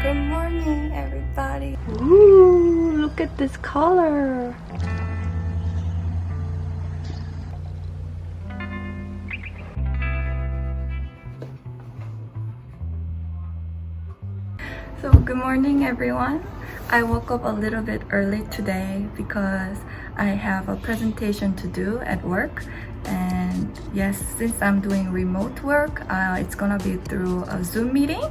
Good morning, everybody. Ooh, look at this color. So good morning, everyone. I woke up a little bit early today because I have a presentation to do at work. And yes, since I'm doing remote work, it's gonna be through a Zoom meeting.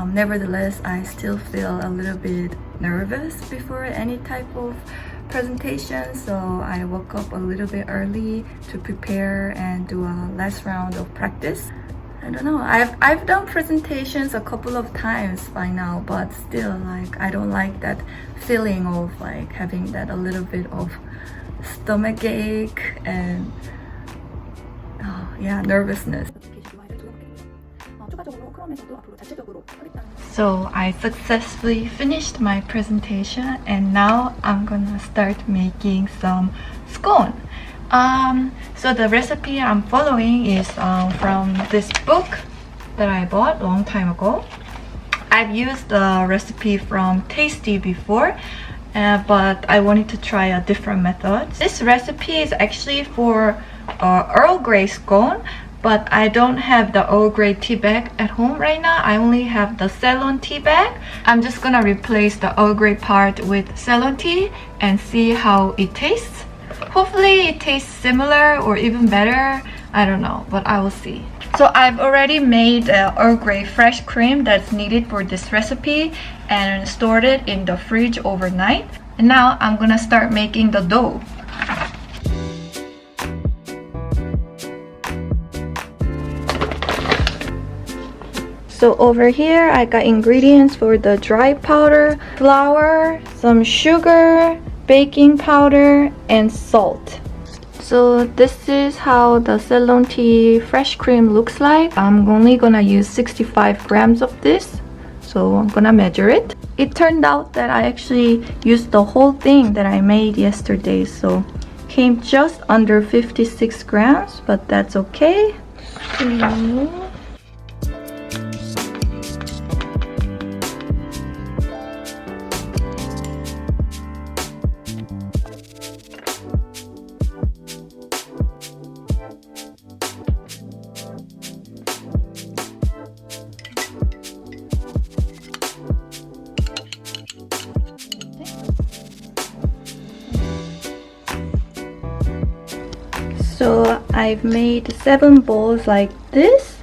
Nevertheless, I still feel a little bit nervous before any type of presentation, so I woke up a little bit early to prepare and do a last round of practice. I don't know, I've done presentations a couple of times by now, but still, like, I don't like that feeling of like having that a little bit of stomach ache and nervousness. So I successfully finished my presentation and now I'm gonna start making some scone. So the recipe I'm following is from this book that I bought a long time ago. I've used the recipe from Tasty before, but I wanted to try a different method. This recipe is actually for Earl Grey scone, but I don't have the Earl Grey tea bag at home right now. I only have the Ceylon tea bag. I'm just gonna replace the Earl Grey part with Ceylon tea and see how it tastes. Hopefully it tastes similar or even better. I don't know, but I will see. So I've already made Earl Grey fresh cream that's needed for this recipe and stored it in the fridge overnight. And now I'm gonna start making the dough. So over here I got ingredients for the dry powder, flour, some sugar, baking powder, and salt. So this is how the Ceylon tea fresh cream looks like. I'm only gonna use 65 grams of this, so I'm gonna measure it. It turned out that I actually used the whole thing that I made yesterday, so came just under 56 grams, but that's okay. So I've made 7 balls like this,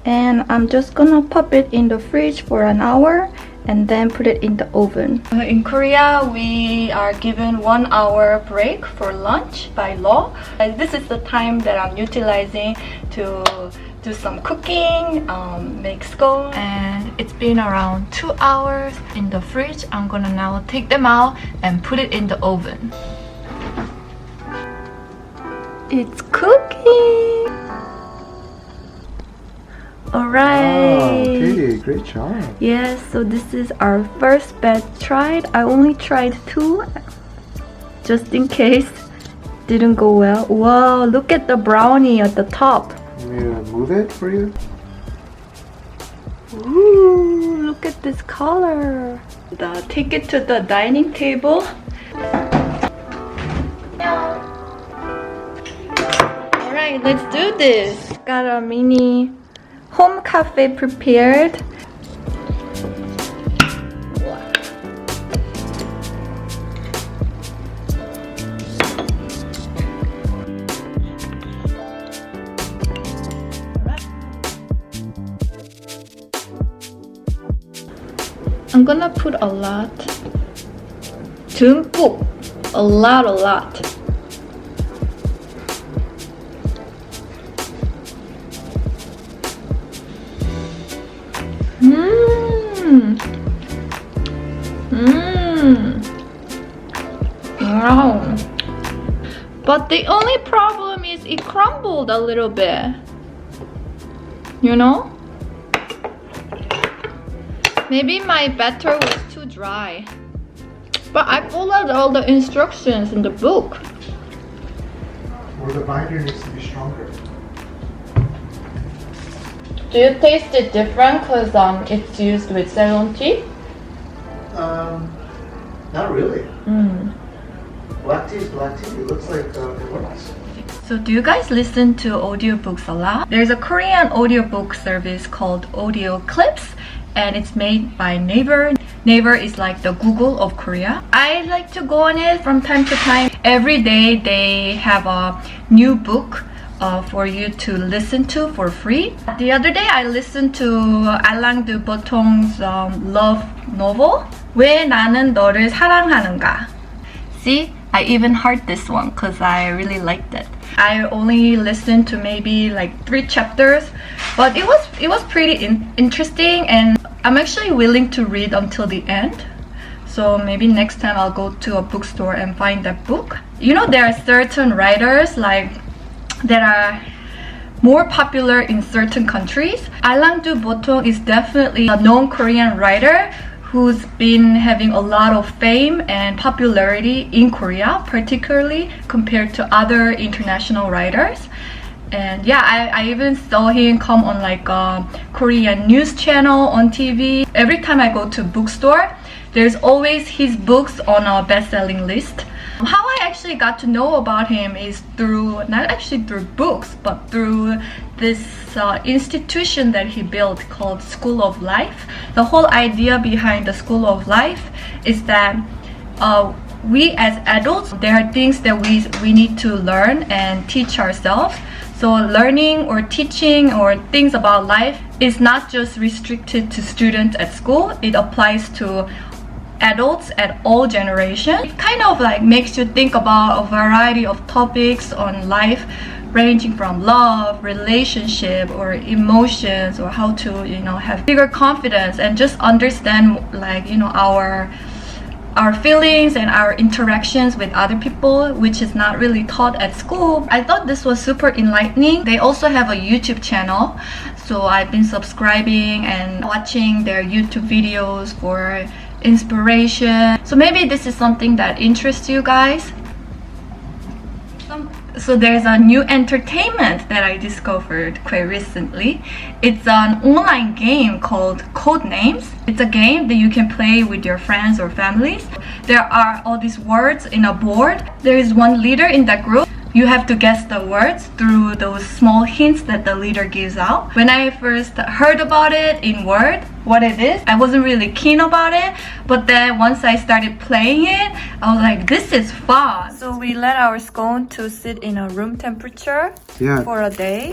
and I'm just gonna pop it in the fridge for an hour and then put it in the oven. In Korea, we are given 1 hour break for lunch by law. And this is the time that I'm utilizing to do some cooking, make scones, and it's been around 2 hours in the fridge. I'm gonna now take them out and put it in the oven. It's cooking! Alright! Wow, Katie, great job! Yes, so this is our first batch tried. I only tried 2, just in case didn't go well. Wow, look at the brownie at the top. You want me to move it for you? Ooh, look at this color. Take it to the dining table. Alright, let's do this. Got a mini home cafe prepared. I'm gonna put a lot. 듬뿍. A lot. Wow. But the only problem is it crumbled a little bit. You know? Maybe my batter was too dry. But I followed all the instructions in the book. Or the binder needs to be stronger. Do you taste it different because it's used with Ceylon tea? Not really. Black tea is black tea. It looks like it works. So do you guys listen to audiobooks a lot? There's a Korean audiobook service called Audio Clips, and it's made by Naver. Naver is like the Google of Korea. I like to go on it from time to time. Every day they have a new book for you to listen to for free. The other day I listened to Alang de Botong's love novel, 왜 나는 너를 사랑하는가. See, I even heard this one because I really liked it. I only listened to maybe like 3 chapters, but it was pretty interesting, and I'm actually willing to read until the end. So maybe next time I'll go to a bookstore and find that book. You know, there are certain writers like that are more popular in certain countries. Alang do Botong is definitely a known Korean writer who's been having a lot of fame and popularity in Korea, particularly compared to other international writers. And yeah, I even saw him come on like a Korean news channel on TV. Every time I go to bookstore, there's always his books on a best-selling list. How I actually got to know about him is through, not actually through books, but through this institution that he built called School of Life. The whole idea behind the School of Life is that we as adults, there are things that we need to learn and teach ourselves. So learning or teaching or things about life is not just restricted to students at school. It applies to adults at all generations. It kind of like makes you think about a variety of topics on life, ranging from love, relationship, or emotions, or how to, you know, have bigger confidence and just understand, like, you know, our feelings and our interactions with other people, which is not really taught at school. I thought this was super enlightening. They also have a YouTube channel, so I've been subscribing and watching their YouTube videos for inspiration. So maybe this is something that interests you guys. So there's a new entertainment that I discovered quite recently. It's an online game called Codenames. It's a game that you can play with your friends or families. There are all these words in a board. There is one leader in that group. You have to guess the words through those small hints that the leader gives out. When I first heard about it in Word, what it is, I wasn't really keen about it. But then once I started playing it, I was like, this is fun. So we let our scone to sit in a room temperature for a day.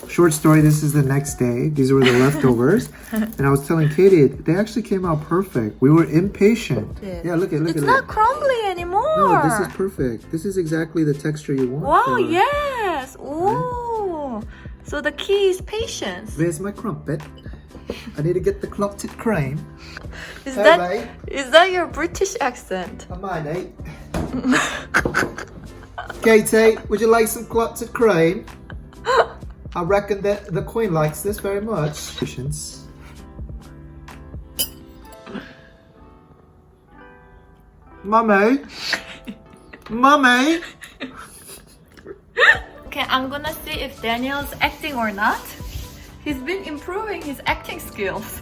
Short story, this is the next day. These were the leftovers. And I was telling Katie, they actually came out perfect. We were impatient. Yeah, look at it. It's not crumbly anymore. No, this is perfect. This is exactly the texture you want. Wow, yes. Ooh. So the key is patience. Where's my crumpet? I need to get the clotted cream. Is that your British accent? I might, eh? Katie, would you like some clotted cream? I reckon that the Queen likes this very much. Patience. Mummy? Mummy? Okay, I'm gonna see if Daniel's acting or not. He's been improving his acting skills.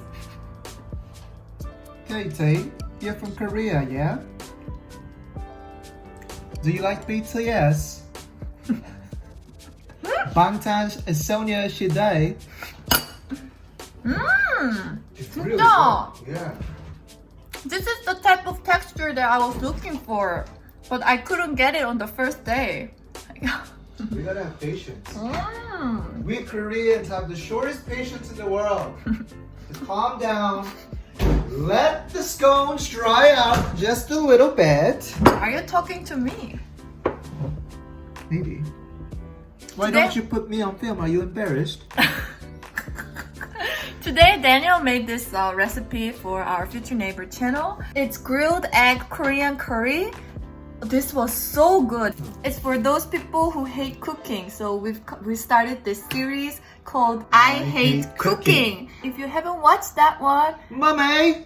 Katie, you're from Korea, yeah? Do you like BTS? Bangtan is Sonia Shide. Really yeah. This is the type of texture that I was looking for, but I couldn't get it on the first day. We gotta have patience. We Koreans have the shortest patience in the world. Just calm down. Let the scones dry out just a little bit. Are you talking to me? Maybe. Why don't you put me on film? Are you embarrassed? Today, Daniel made this recipe for our Future Neighbor channel. It's grilled egg Korean curry. This was so good. It's for those people who hate cooking. So we started this series called I Hate Cooking. If you haven't watched that one, Mommy!